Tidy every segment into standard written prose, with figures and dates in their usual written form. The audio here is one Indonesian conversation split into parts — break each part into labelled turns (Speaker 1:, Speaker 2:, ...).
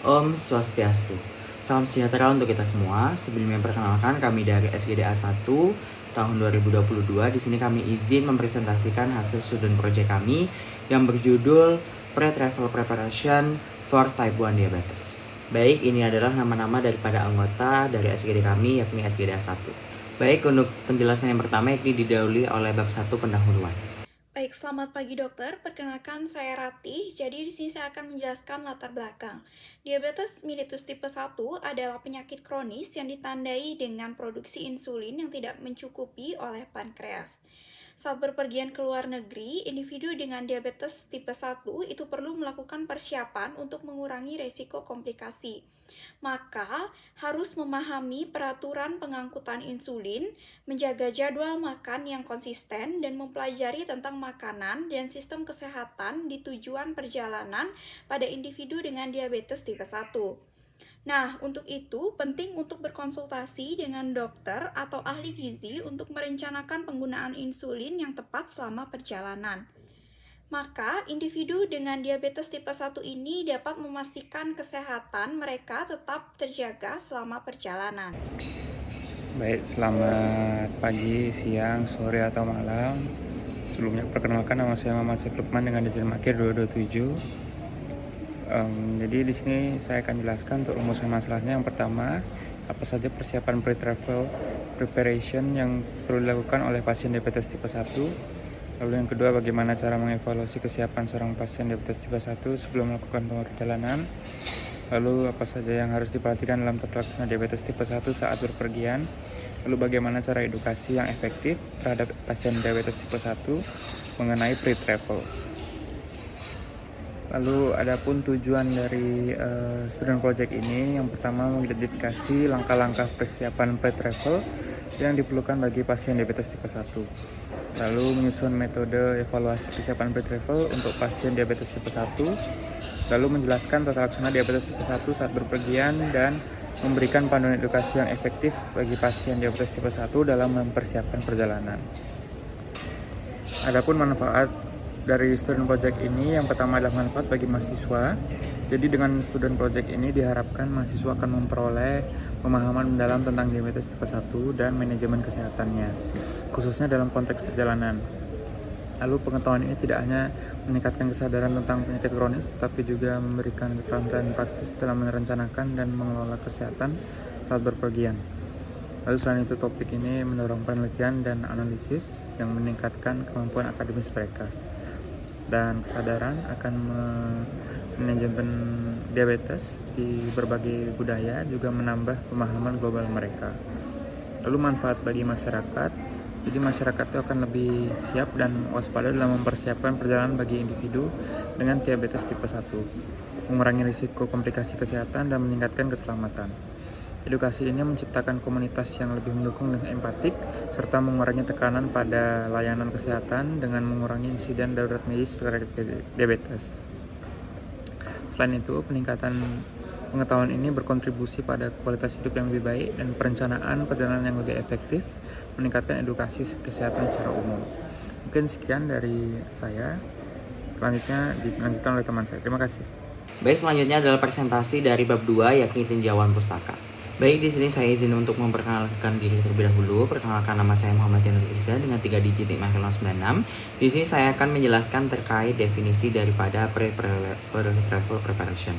Speaker 1: Om Swastiastu. Salam sejahtera untuk kita semua. Sebelumnya perkenalkan kami dari SGDA 1 tahun 2022. Di sini kami izin mempresentasikan hasil student project kami yang berjudul Pre-Travel Preparation for Type 1 Diabetes. Baik, ini adalah nama-nama daripada anggota dari SGD kami, yakni SGDA 1. Baik, untuk penjelasan yang pertama yakni didahului oleh bab 1 pendahuluan.
Speaker 2: Baik, selamat pagi dokter. Perkenalkan saya Ratih. Jadi di sini saya akan menjelaskan latar belakang. Diabetes mellitus tipe 1 adalah penyakit kronis yang ditandai dengan produksi insulin yang tidak mencukupi oleh pankreas. Saat berpergian ke luar negeri, individu dengan diabetes tipe 1 itu perlu melakukan persiapan untuk mengurangi risiko komplikasi. Maka, harus memahami peraturan pengangkutan insulin, menjaga jadwal makan yang konsisten, dan mempelajari tentang makanan dan sistem kesehatan di tujuan perjalanan pada individu dengan diabetes tipe 1. Nah, untuk itu penting untuk berkonsultasi dengan dokter atau ahli gizi untuk merencanakan penggunaan insulin yang tepat selama perjalanan. Maka, individu dengan diabetes tipe 1 ini dapat memastikan kesehatan mereka tetap terjaga selama perjalanan.
Speaker 3: Baik, selamat pagi, siang, sore, atau malam. Sebelumnya perkenalkan, nama saya Muhammad Syekh Lukman dengan digit markir 227. Jadi di sini saya akan jelaskan untuk rumusan masalahnya. Yang pertama, apa saja persiapan pre-travel preparation yang perlu dilakukan oleh pasien diabetes tipe 1. Lalu yang kedua, bagaimana cara mengevaluasi kesiapan seorang pasien diabetes tipe 1 sebelum melakukan perjalanan. Lalu apa saja yang harus diperhatikan dalam tata laksana diabetes tipe 1 saat berpergian. Lalu bagaimana cara edukasi yang efektif terhadap pasien diabetes tipe 1 mengenai pre-travel. Lalu adapun tujuan dari student project ini, yang pertama mengidentifikasi langkah-langkah persiapan pre-travel yang diperlukan bagi pasien diabetes tipe 1. Lalu menyusun metode evaluasi kesiapan pre-travel untuk pasien diabetes tipe 1. Lalu menjelaskan tata laksana diabetes tipe 1 saat berpergian dan memberikan panduan edukasi yang efektif bagi pasien diabetes tipe 1 dalam mempersiapkan perjalanan. Adapun manfaat dari student project ini, yang pertama adalah manfaat bagi mahasiswa. Jadi dengan student project ini diharapkan mahasiswa akan memperoleh pemahaman mendalam tentang diabetes tipe 1 dan manajemen kesehatannya, khususnya dalam konteks perjalanan. Lalu pengetahuan ini tidak hanya meningkatkan kesadaran tentang penyakit kronis, tapi juga memberikan keterampilan praktis dalam merencanakan dan mengelola kesehatan saat berpergian. Lalu selain itu, topik ini mendorong penelitian dan analisis yang meningkatkan kemampuan akademis mereka dan kesadaran akan manajemen diabetes di berbagai budaya, juga menambah pemahaman global mereka. Lalu manfaat bagi masyarakat, jadi masyarakat itu akan lebih siap dan waspada dalam mempersiapkan perjalanan bagi individu dengan diabetes tipe 1, mengurangi risiko komplikasi kesehatan dan meningkatkan keselamatan. Edukasi ini menciptakan komunitas yang lebih mendukung dan empatik, serta mengurangi tekanan pada layanan kesehatan dengan mengurangi insiden darurat medis terkait diabetes. Selain itu, peningkatan pengetahuan ini berkontribusi pada kualitas hidup yang lebih baik dan perencanaan perjalanan yang lebih efektif, meningkatkan edukasi kesehatan secara umum. Mungkin sekian dari saya. Selanjutnya dilanjutkan oleh teman saya. Terima kasih.
Speaker 1: Baik, selanjutnya adalah presentasi dari bab 2 yakni tinjauan pustaka. Baik, di sini saya izin untuk memperkenalkan diri terlebih dahulu. Perkenalkan, nama saya Muhammad Yanur Irza dengan 3 digit nikmat 96. Di sini saya akan menjelaskan terkait definisi daripada pre-travel preparation.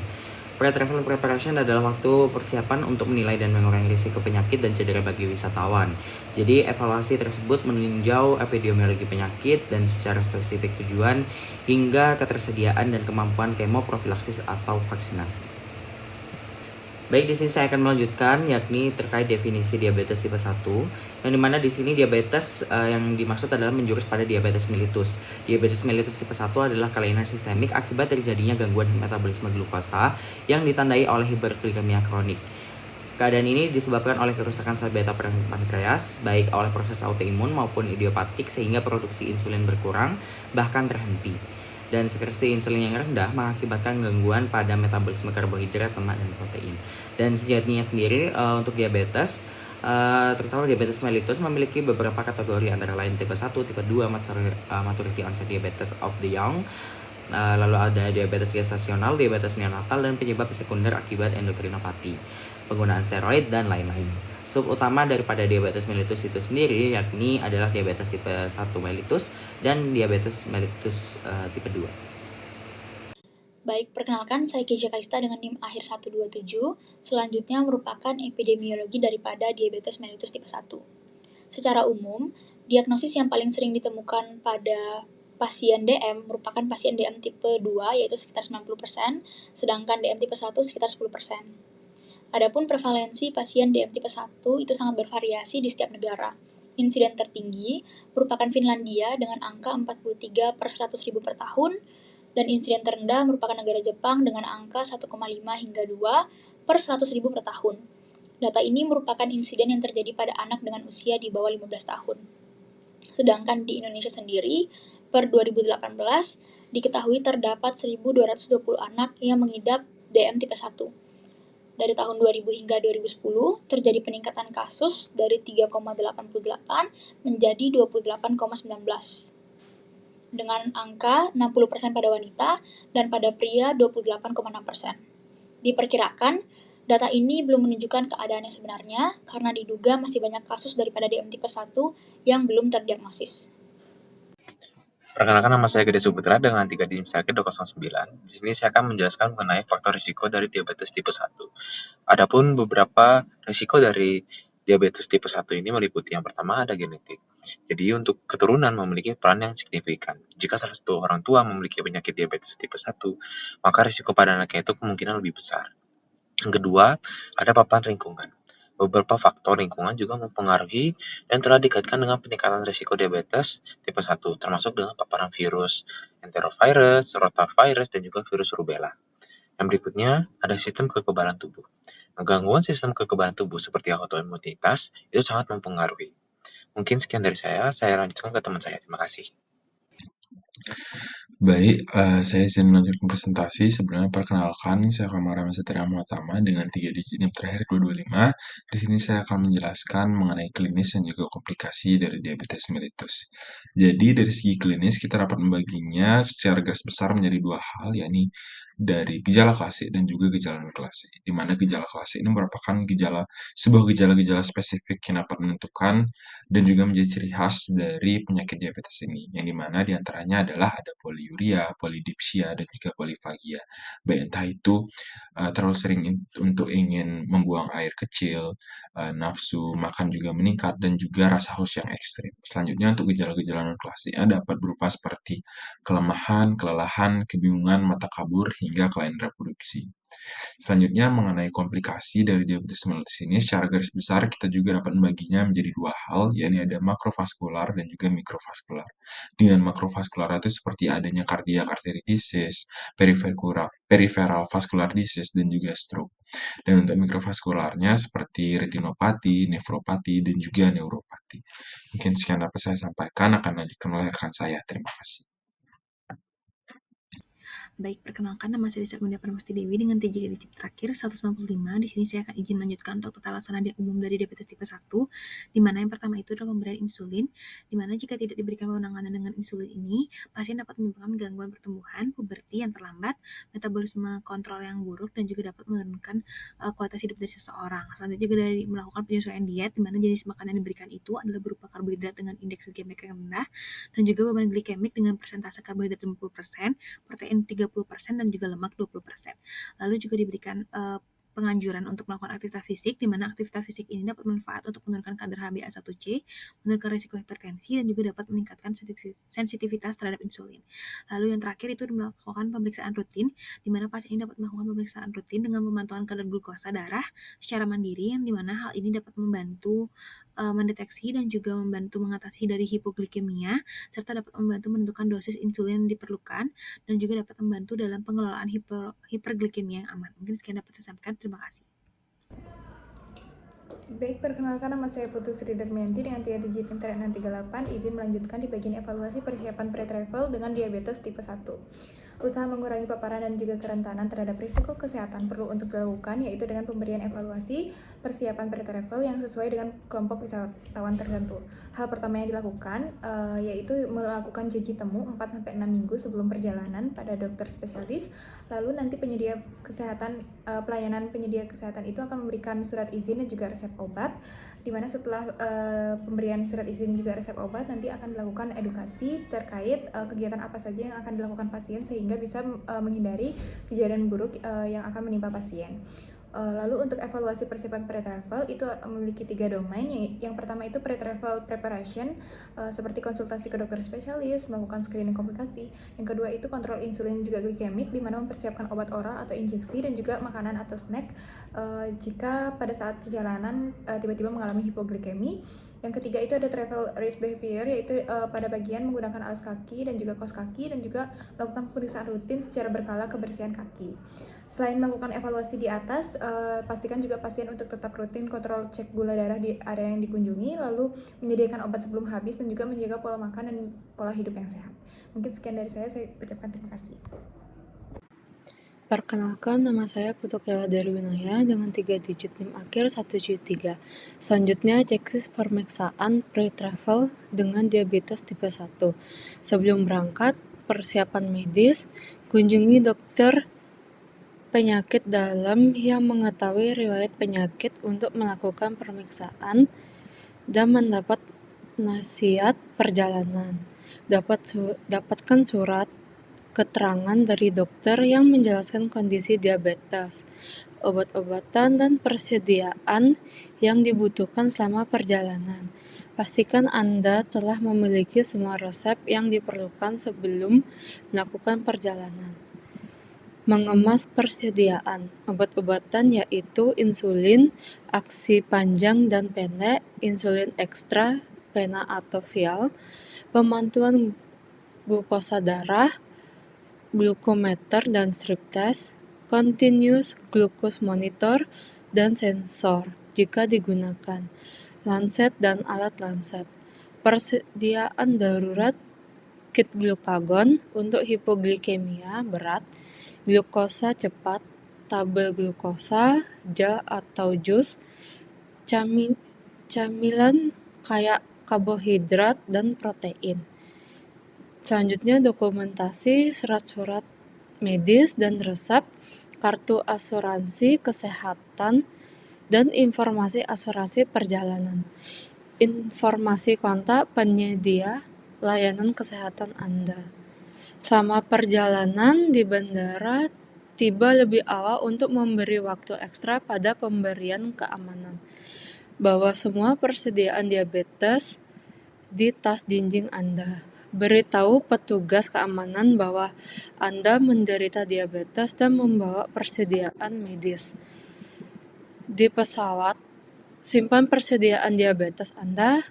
Speaker 1: Pre-travel preparation adalah waktu persiapan untuk menilai dan mengurangi risiko penyakit dan cedera bagi wisatawan. Jadi evaluasi tersebut meninjau epidemiologi penyakit dan secara spesifik tujuan hingga ketersediaan dan kemampuan kemoprofilaksis atau vaksinasi. Baik, di sini saya akan melanjutkan yakni terkait definisi diabetes tipe 1, yang dimana di sini diabetes yang dimaksud adalah menjurus pada diabetes mellitus. Diabetes mellitus tipe 1 adalah kelainan sistemik akibat terjadinya gangguan metabolisme glukosa yang ditandai oleh hiperglikemia kronik. Keadaan ini disebabkan oleh kerusakan sel beta pankreas, baik oleh proses autoimun maupun idiopatik, sehingga produksi insulin berkurang bahkan terhenti. Dan sekresi insulin yang rendah mengakibatkan gangguan pada metabolisme karbohidrat, lemak, dan protein. Dan sejatinya sendiri untuk diabetes, terutama diabetes mellitus memiliki beberapa kategori antara lain tipe 1, tipe 2, maturity onset diabetes of the young, Lalu ada diabetes gestasional, diabetes neonatal, dan penyebab sekunder akibat endokrinopati, penggunaan steroid, dan lain-lain. Sub utama daripada diabetes mellitus itu sendiri yakni adalah diabetes tipe 1 mellitus dan diabetes mellitus tipe 2.
Speaker 4: Baik, perkenalkan saya Keja Kalista dengan NIM akhir 127. Selanjutnya merupakan epidemiologi daripada diabetes mellitus tipe 1. Secara umum, diagnosis yang paling sering ditemukan pada pasien DM merupakan pasien DM tipe 2 yaitu sekitar 90%, sedangkan DM tipe 1 sekitar 10%. Adapun prevalensi pasien DM tipe 1 itu sangat bervariasi di setiap negara. Insiden tertinggi merupakan Finlandia dengan angka 43 per 100.000 per tahun, dan insiden terendah merupakan negara Jepang dengan angka 1,5 hingga 2 per 100.000 per tahun. Data ini merupakan insiden yang terjadi pada anak dengan usia di bawah 15 tahun. Sedangkan di Indonesia sendiri, per 2018, diketahui terdapat 1.220 anak yang mengidap DM tipe 1. Dari tahun 2000 hingga 2010, terjadi peningkatan kasus dari 3,88 menjadi 28,19. Dengan angka 60% pada wanita dan pada pria 28,6%. Diperkirakan, data ini belum menunjukkan keadaan yang sebenarnya karena diduga masih banyak kasus daripada DM tipe 1 yang belum terdiagnosis.
Speaker 5: Perkenalkan, nama saya Gede Suputra dengan 3 digit sakit 209. Di sini saya akan menjelaskan mengenai faktor risiko dari diabetes tipe 1. Adapun beberapa risiko dari diabetes tipe 1 ini meliputi yang pertama ada genetik. Jadi untuk keturunan memiliki peran yang signifikan. Jika salah satu orang tua memiliki penyakit diabetes tipe 1, maka risiko pada anaknya itu kemungkinan lebih besar. Yang kedua, ada paparan lingkungan. Beberapa faktor lingkungan juga mempengaruhi dan telah dikaitkan dengan peningkatan risiko diabetes tipe 1, termasuk dengan paparan virus enterovirus, rotavirus, dan juga virus rubella. Yang berikutnya, ada sistem kekebalan tubuh. Gangguan sistem kekebalan tubuh seperti autoimunitas itu sangat mempengaruhi. Mungkin sekian dari saya lanjutkan ke teman saya. Terima kasih.
Speaker 6: Baik, saya izin melanjutkan presentasi. Sebenarnya perkenalkan, saya Kamara Satria Muatama dengan 3 digit NIM terakhir 225. Di sini saya akan menjelaskan mengenai klinis dan juga komplikasi dari diabetes mellitus. Jadi dari segi klinis kita dapat membaginya secara garis besar menjadi dua hal, yakni dari gejala klasik dan juga gejala non klasik. Di mana gejala klasik ini merupakan sebuah gejala-gejala spesifik yang dapat menentukan dan juga menjadi ciri khas dari penyakit diabetes ini, yang dimana diantaranya adalah ada poliuria, polidipsia, dan juga polifagia. Baik entah itu terlalu sering untuk ingin membuang air kecil, nafsu makan juga meningkat, dan juga rasa haus yang ekstrim. Selanjutnya untuk gejala-gejala non klasiknya dapat berupa seperti kelemahan, kelelahan, kebingungan, mata kabur, hingga kelainan reproduksi. Selanjutnya mengenai komplikasi dari diabetes mellitus ini secara garis besar kita juga dapat membaginya menjadi dua hal, yakni ada makrovaskular dan juga mikrovaskular. Dengan makrovaskular itu seperti adanya cardiac artery disease, peripheral vascular disease, dan juga stroke. Dan untuk mikrovaskularnya seperti retinopati, nefropati, dan juga neuropati. Mungkin sekian dapat saya sampaikan, akan lanjutkan oleh rekan saya. Terima kasih.
Speaker 7: Baik, perkenalkan nama saya Desa Gunda Permesti Dewi dengan TJ digit terakhir 195. Di sini saya akan izin melanjutkan untuk tata laksana umum dari diabetes tipe 1, di mana yang pertama itu adalah pemberian insulin, di mana jika tidak diberikan penanganan dengan insulin ini, pasien dapat menyebabkan gangguan pertumbuhan, puberti yang terlambat, metabolisme kontrol yang buruk, dan juga dapat menurunkan kualitas hidup dari seseorang. Selanjutnya juga dari melakukan penyesuaian diet, di mana jenis makanan yang diberikan itu adalah berupa karbohidrat dengan indeks glikemik yang rendah, dan juga beban glikemik dengan persentase karbohidrat 50%, protein 30%, dan juga lemak 20%. Lalu juga diberikan penganjuran untuk melakukan aktivitas fisik, di mana aktivitas fisik ini dapat bermanfaat untuk menurunkan kadar HbA1c, menurunkan risiko hipertensi, dan juga dapat meningkatkan sensitivitas terhadap insulin. Lalu yang terakhir itu melakukan pemeriksaan rutin, di mana pasien ini dapat melakukan pemeriksaan rutin dengan pemantauan kadar glukosa darah secara mandiri, yang dimana hal ini dapat membantu mendeteksi dan juga membantu mengatasi dari hipoglikemia, serta dapat membantu menentukan dosis insulin yang diperlukan, dan juga dapat membantu dalam pengelolaan hiperglikemia yang aman. Mungkin sekian dapat saya sampaikan. Terima kasih.
Speaker 2: Baik, perkenalkan nama saya Putu Sri Darmianti dengan 3 digit NIM terakhir 638. Izin melanjutkan di bagian evaluasi persiapan pre-travel dengan diabetes tipe 1.
Speaker 8: Usaha mengurangi paparan dan juga kerentanan terhadap risiko kesehatan perlu untuk dilakukan, yaitu dengan pemberian evaluasi persiapan pre-travel yang sesuai dengan kelompok wisatawan tertentu. Hal pertama yang dilakukan yaitu melakukan janji temu 4-6 minggu sebelum perjalanan pada dokter spesialis. Lalu nanti penyedia kesehatan, pelayanan penyedia kesehatan itu akan memberikan surat izin dan juga resep obat, di mana setelah pemberian surat izin juga resep obat, nanti akan dilakukan edukasi terkait kegiatan apa saja yang akan dilakukan pasien sehingga bisa menghindari kejadian buruk yang akan menimpa pasien. Lalu untuk evaluasi persiapan pre-travel itu memiliki 3 domain. Yang pertama itu pre-travel preparation, seperti konsultasi ke dokter spesialis, melakukan screening komplikasi. Yang kedua itu kontrol insulin dan juga glikemik, di mana mempersiapkan obat oral atau injeksi dan juga makanan atau snack jika pada saat perjalanan tiba-tiba mengalami hipoglikemi. Yang ketiga itu ada travel risk behavior, yaitu pada bagian menggunakan alas kaki dan juga kaos kaki dan juga melakukan pemeriksaan rutin secara berkala kebersihan kaki. Selain melakukan evaluasi di atas, pastikan juga pasien untuk tetap rutin kontrol cek gula darah di area yang dikunjungi, lalu menyediakan obat sebelum habis dan juga menjaga pola makan dan pola hidup yang sehat. Mungkin sekian dari saya ucapkan terima kasih.
Speaker 9: Perkenalkan, nama saya Putukela Darwinaya dengan 3 digit NIM akhir 173. Selanjutnya, checklist pemeriksaan pre-travel dengan diabetes tipe 1. Sebelum berangkat, persiapan medis, kunjungi dokter penyakit dalam yang mengetahui riwayat penyakit untuk melakukan pemeriksaan dan mendapat nasihat perjalanan. Dapatkan surat keterangan dari dokter yang menjelaskan kondisi diabetes, obat-obatan, dan persediaan yang dibutuhkan selama perjalanan. Pastikan Anda telah memiliki semua resep yang diperlukan sebelum melakukan perjalanan. Mengemas persediaan obat-obatan yaitu insulin, aksi panjang dan pendek, insulin ekstra, pena atau vial, pemantauan glukosa darah, glukometer dan strip test, continuous glucose monitor, dan sensor jika digunakan, lancet dan alat lancet. Persediaan darurat kit glukagon untuk hipoglikemia berat, glukosa cepat, tabel glukosa, gel atau jus, camilan kayak karbohidrat dan protein. Selanjutnya dokumentasi surat-surat medis dan resep, kartu asuransi kesehatan, dan informasi asuransi perjalanan. Informasi kontak penyedia layanan kesehatan Anda. Selama perjalanan di bandara, tiba lebih awal untuk memberi waktu ekstra pada pemberian keamanan. Bawa semua persediaan diabetes di tas jinjing Anda. Beritahu petugas keamanan bahwa Anda menderita diabetes dan membawa persediaan medis. Di pesawat, simpan persediaan diabetes Anda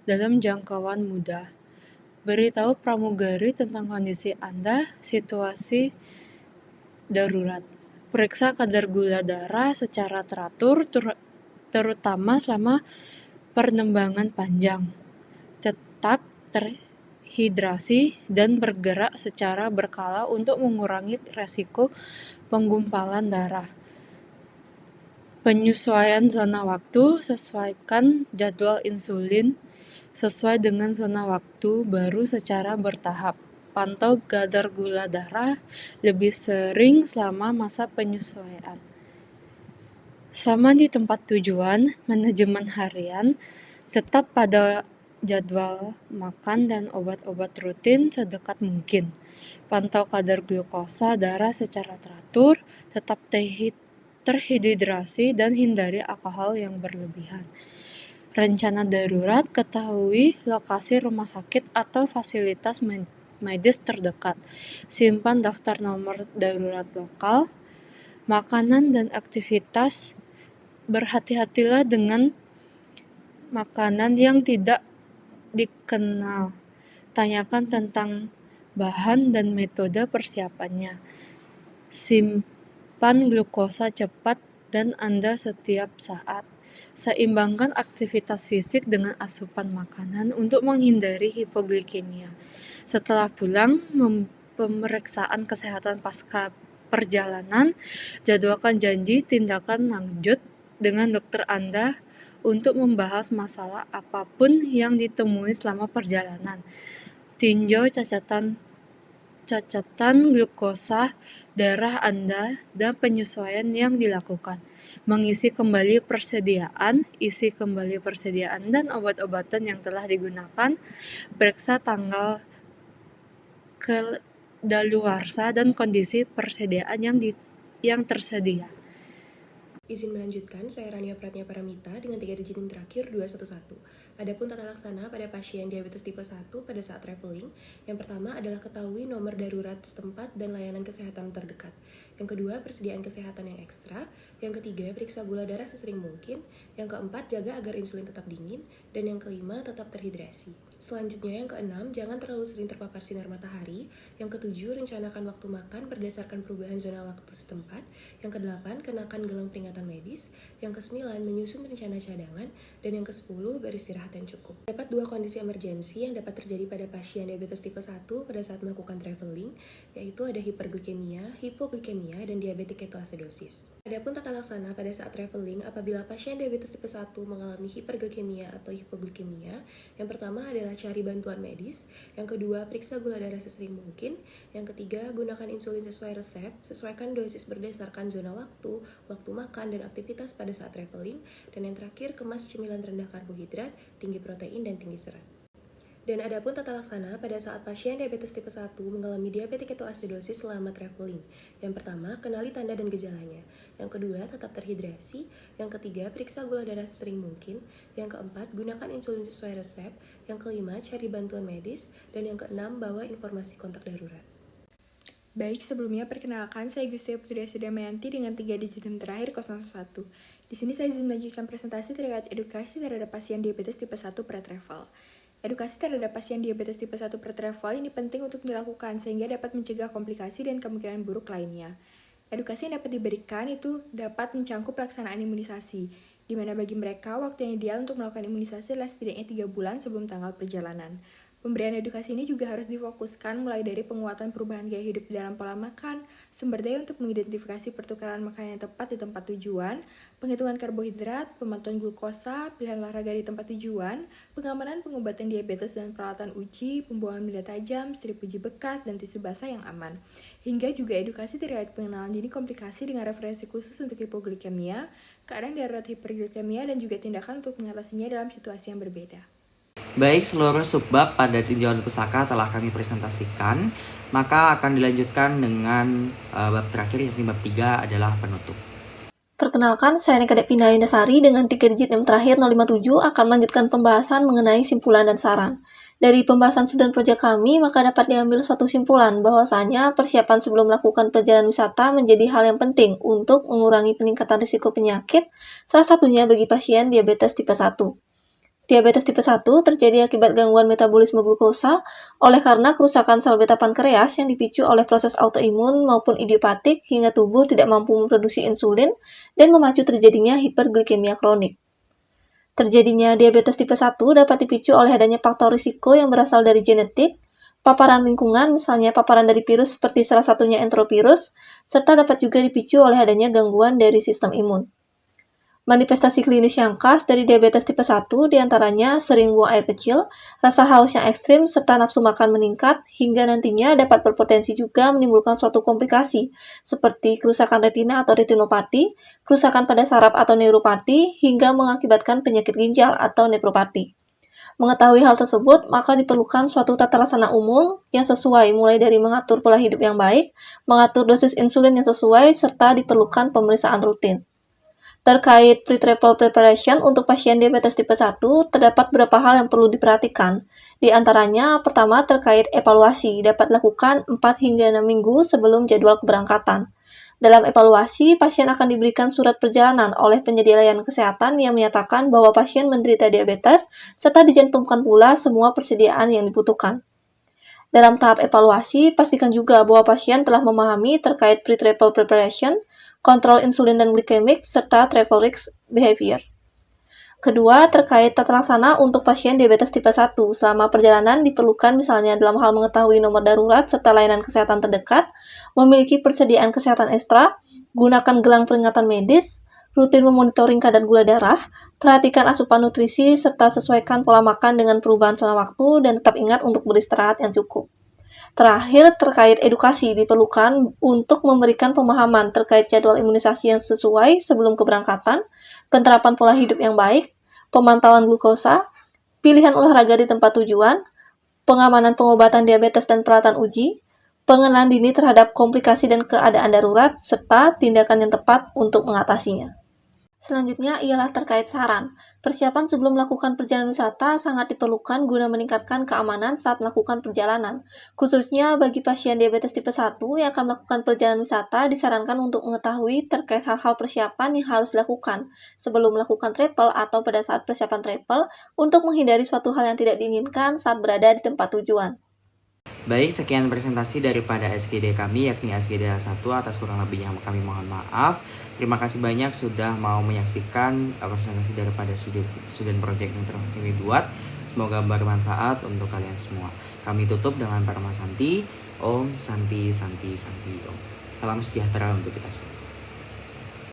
Speaker 9: dalam jangkauan mudah. Beritahu pramugari tentang kondisi Anda, situasi darurat. Periksa kadar gula darah secara teratur, terutama selama penerbangan panjang. Tetap terhidrasi dan bergerak secara berkala untuk mengurangi resiko penggumpalan darah. Penyesuaian zona waktu, sesuaikan jadwal insulin sesuai dengan zona waktu baru secara bertahap. Pantau kadar gula darah lebih sering selama masa penyesuaian. Selama di tempat tujuan, manajemen harian, tetap pada jadwal makan dan obat-obat rutin sedekat mungkin. Pantau kadar glukosa darah secara teratur, tetap terhidrasi dan hindari alkohol yang berlebihan. Rencana darurat, ketahui lokasi rumah sakit atau fasilitas medis terdekat. Simpan daftar nomor darurat lokal, makanan dan aktivitas. Berhati-hatilah dengan makanan yang tidak dikenal. Tanyakan tentang bahan dan metode persiapannya. Simpan glukosa cepat dan Anda setiap saat. Seimbangkan aktivitas fisik dengan asupan makanan untuk menghindari hipoglikemia. Setelah pulang, pemeriksaan kesehatan pasca perjalanan, jadwalkan janji tindakan lanjut dengan dokter Anda untuk membahas masalah apapun yang ditemui selama perjalanan. Tinjau cacatan glukosa darah Anda dan penyesuaian yang dilakukan. Isi kembali persediaan dan obat-obatan yang telah digunakan. Periksa tanggal kedaluarsa dan kondisi persediaan yang tersedia.
Speaker 10: Izin melanjutkan, saya Rania Pratnya Paramita dengan 3 digit NIM terakhir 211. Adapun tata laksana pada pasien diabetes tipe 1 pada saat traveling, yang pertama adalah ketahui nomor darurat setempat dan layanan kesehatan terdekat. Yang kedua, persediaan kesehatan yang ekstra. Yang ketiga, periksa gula darah sesering mungkin. Yang keempat, jaga agar insulin tetap dingin. Dan yang kelima, tetap terhidrasi. Selanjutnya, yang keenam, jangan terlalu sering terpapar sinar matahari. Yang ketujuh, rencanakan waktu makan berdasarkan perubahan zona waktu setempat. Yang kedelapan, kenakan gelang peringatan medis. Yang kesembilan, menyusun rencana cadangan. Dan yang kesepuluh, beristirahat yang cukup. Dapat 2 kondisi emergensi yang dapat terjadi pada pasien diabetes tipe 1 pada saat melakukan traveling, yaitu ada hiperglikemia, hipoglikemia, dan diabetik ketoasidosis. Adapun tata laksana pada saat traveling apabila pasien diabetes tipe 1 mengalami hiperglikemia atau hipoglikemia, yang pertama adalah cari bantuan medis, yang kedua periksa gula darah sesering mungkin, yang ketiga gunakan insulin sesuai resep, sesuaikan dosis berdasarkan zona waktu makan dan aktivitas pada saat traveling, dan yang terakhir kemas cemilan rendah karbohidrat, tinggi protein, dan tinggi serat. Dan adapun tata laksana pada saat pasien diabetes tipe 1 mengalami diabetik ketoasidosis selama traveling. Yang pertama, kenali tanda dan gejalanya. Yang kedua, tetap terhidrasi. Yang ketiga, periksa gula darah sesering mungkin. Yang keempat, gunakan insulin sesuai resep. Yang kelima, cari bantuan medis. Dan yang keenam, bawa informasi kontak darurat.
Speaker 8: Baik, sebelumnya perkenalkan saya Gustia Putri Damayanti dengan 3 digit NIM terakhir 011. Di sini saya izin melanjutkan presentasi terkait edukasi terhadap pasien diabetes tipe 1 pre-travel. Edukasi terhadap pasien diabetes tipe 1 pre-travel ini penting untuk dilakukan sehingga dapat mencegah komplikasi dan kemungkinan buruk lainnya. Edukasi yang dapat diberikan itu dapat mencangkup pelaksanaan imunisasi, di mana bagi mereka waktu yang ideal untuk melakukan imunisasi adalah setidaknya 3 bulan sebelum tanggal perjalanan. Pemberian edukasi ini juga harus difokuskan mulai dari penguatan perubahan gaya hidup di dalam pola makan, sumber daya untuk mengidentifikasi pertukaran makanan yang tepat di tempat tujuan, penghitungan karbohidrat, pemantauan glukosa, pilihan olahraga di tempat tujuan, pengamanan pengobatan diabetes dan peralatan uji, pembuangan benda tajam, strip uji bekas, dan tisu basah yang aman. Hingga juga edukasi terkait pengenalan dini komplikasi dengan referensi khusus untuk hipoglikemia, keadaan darurat hiperglikemia, dan juga tindakan untuk mengatasinya dalam situasi yang berbeda.
Speaker 1: Baik, seluruh subbab pada tinjauan pustaka telah kami presentasikan, maka akan dilanjutkan dengan bab terakhir, yakni bab 3 adalah penutup.
Speaker 11: Perkenalkan, saya Nekadek Pindah Yundasari dengan 3 digit NIM terakhir 057 akan melanjutkan pembahasan mengenai simpulan dan saran. Dari pembahasan student project kami, maka dapat diambil suatu simpulan bahwasanya persiapan sebelum melakukan perjalanan wisata menjadi hal yang penting untuk mengurangi peningkatan risiko penyakit, salah satunya bagi pasien diabetes tipe 1. Diabetes tipe 1 terjadi akibat gangguan metabolisme glukosa oleh karena kerusakan sel beta pankreas yang dipicu oleh proses autoimun maupun idiopatik hingga tubuh tidak mampu memproduksi insulin dan memacu terjadinya hiperglikemia kronik. Terjadinya diabetes tipe 1 dapat dipicu oleh adanya faktor risiko yang berasal dari genetik, paparan lingkungan misalnya paparan dari virus seperti salah satunya enterovirus, serta dapat juga dipicu oleh adanya gangguan dari sistem imun. Manifestasi klinis yang khas dari diabetes tipe 1 diantaranya sering buang air kecil, rasa haus yang ekstrim, serta nafsu makan meningkat, hingga nantinya dapat berpotensi juga menimbulkan suatu komplikasi, seperti kerusakan retina atau retinopati, kerusakan pada saraf atau neuropati, hingga mengakibatkan penyakit ginjal atau nefropati. Mengetahui hal tersebut, maka diperlukan suatu tata laksana umum yang sesuai mulai dari mengatur pola hidup yang baik, mengatur dosis insulin yang sesuai, serta diperlukan pemeriksaan rutin. Terkait pre-travel preparation untuk pasien diabetes tipe 1, terdapat beberapa hal yang perlu diperhatikan. Di antaranya, pertama terkait evaluasi dapat dilakukan 4 hingga 6 minggu sebelum jadwal keberangkatan. Dalam evaluasi, pasien akan diberikan surat perjalanan oleh penyedia layanan kesehatan yang menyatakan bahwa pasien menderita diabetes, serta dicantumkan pula semua persediaan yang dibutuhkan. Dalam tahap evaluasi, pastikan juga bahwa pasien telah memahami terkait pre-travel preparation, kontrol insulin dan glikemik, serta travel risk behavior. Kedua, terkait tata laksana untuk pasien diabetes tipe 1. Selama perjalanan diperlukan misalnya dalam hal mengetahui nomor darurat serta layanan kesehatan terdekat, memiliki persediaan kesehatan ekstra, gunakan gelang peringatan medis, rutin memonitoring kadar gula darah, perhatikan asupan nutrisi, serta sesuaikan pola makan dengan perubahan zona waktu, dan tetap ingat untuk beristirahat yang cukup. Terakhir, terkait edukasi diperlukan untuk memberikan pemahaman terkait jadwal imunisasi yang sesuai sebelum keberangkatan, penerapan pola hidup yang baik, pemantauan glukosa, pilihan olahraga di tempat tujuan, pengamanan pengobatan diabetes dan peralatan uji, pengenalan dini terhadap komplikasi dan keadaan darurat, serta tindakan yang tepat untuk mengatasinya. Selanjutnya ialah terkait saran. Persiapan sebelum melakukan perjalanan wisata sangat diperlukan guna meningkatkan keamanan saat melakukan perjalanan. Khususnya bagi pasien diabetes tipe 1 yang akan melakukan perjalanan wisata, disarankan untuk mengetahui terkait hal-hal persiapan yang harus dilakukan sebelum melakukan travel atau pada saat persiapan travel untuk menghindari suatu hal yang tidak diinginkan saat berada di tempat tujuan.
Speaker 1: Baik, sekian presentasi daripada SGD kami, yakni SGD 1. Atas kurang lebihnya kami mohon maaf. Terima kasih banyak sudah mau menyaksikan presentasi daripada student project yang telah kami buat. Semoga bermanfaat untuk kalian semua. Kami tutup dengan Parama Santi. Om Santi Santi Santi Om. Salam sejahtera untuk kita semua.